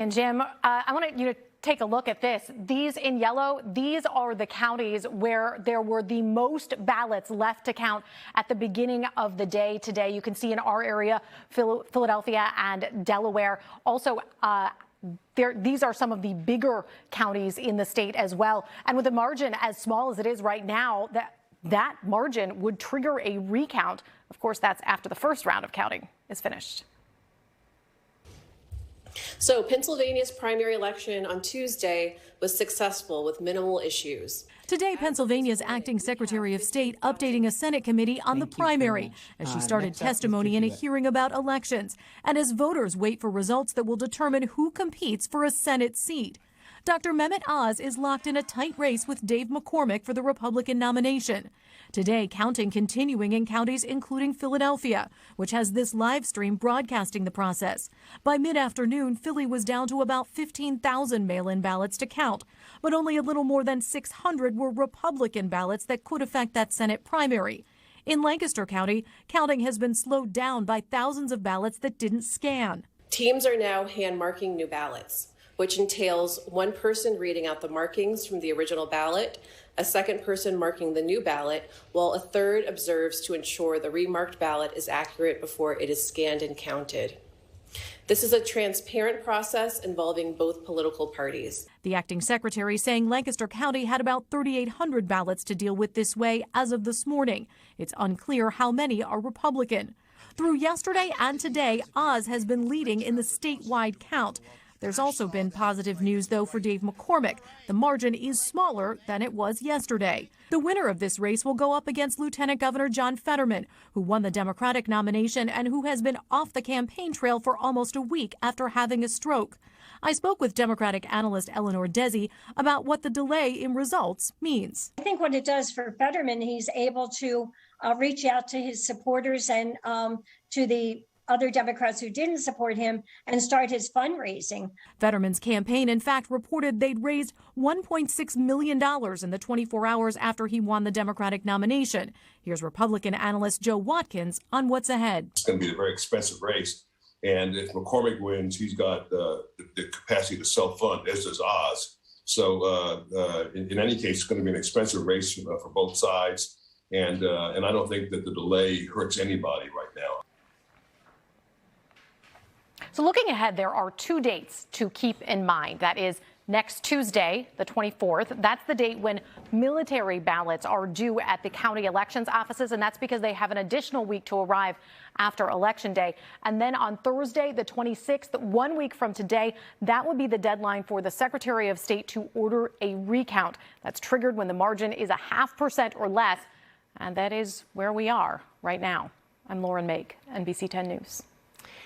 And Jim, I want you to take a look at this. These in yellow, these are the counties where there were the most ballots left to count at the beginning of the day today. You can see in our area, Philadelphia and Delaware. Also, these are some of the bigger counties in the state as well. And with a margin as small as it is right now, that margin would trigger a recount. Of course, that's after the first round of counting is finished. So Pennsylvania's primary election on Tuesday was successful with minimal issues. Today, Pennsylvania's acting Secretary of State updating a Senate committee on the primary as she started testimony in a hearing about elections and as voters wait for results that will determine who competes for a Senate seat. Dr. Mehmet is locked in a tight race with Dave McCormick for the Republican nomination. Today, counting continuing in counties including Philadelphia, which has this live stream broadcasting the process. By mid-afternoon, Philly was down to about 15,000 mail-in ballots to count, but only a little more than 600 were Republican ballots that could affect that Senate primary. In Lancaster County, counting has been slowed down by thousands of ballots that didn't scan. Teams are now hand-marking new ballots, which entails one person reading out the markings from the original ballot, a second person marking the new ballot, while a third observes to ensure the remarked ballot is accurate before it is scanned and counted. This is a transparent process involving both political parties. The acting secretary saying Lancaster County had about 3,800 ballots to deal with this way as of this morning. It's unclear how many are Republican. Through yesterday and today, Oz has been leading in the statewide count. There's also been positive news, though, for Dave McCormick. The margin is smaller than it was yesterday. The winner of this race will go up against Lieutenant Governor John Fetterman, who won the Democratic nomination and who has been off the campaign trail for almost a week after having a stroke. I spoke with Democratic analyst Eleanor Desi about what the delay in results means. I think what it does for Fetterman, he's able to reach out to his supporters and to the other Democrats who didn't support him and start his fundraising. Fetterman's campaign, in fact, reported they'd raised $1.6 million in the 24 hours after he won the Democratic nomination. Here's Republican analyst Joe Watkins on what's ahead. It's going to be a very expensive race. And if McCormick wins, he's got the capacity to self-fund, as does Oz. So in any case, it's going to be an expensive race for both sides. And I don't think that the delay hurts anybody right now. So looking ahead, there are two dates to keep in mind. That is next Tuesday, the 24th. That's the date when military ballots are due at the county elections offices, and that's because they have an additional week to arrive after Election Day. And then on Thursday, the 26th, 1 week from today, that would be the deadline for the Secretary of State to order a recount. That's triggered when the margin is 0.5% or less, and that is where we are right now. I'm Lauren Mayk, NBC 10 News.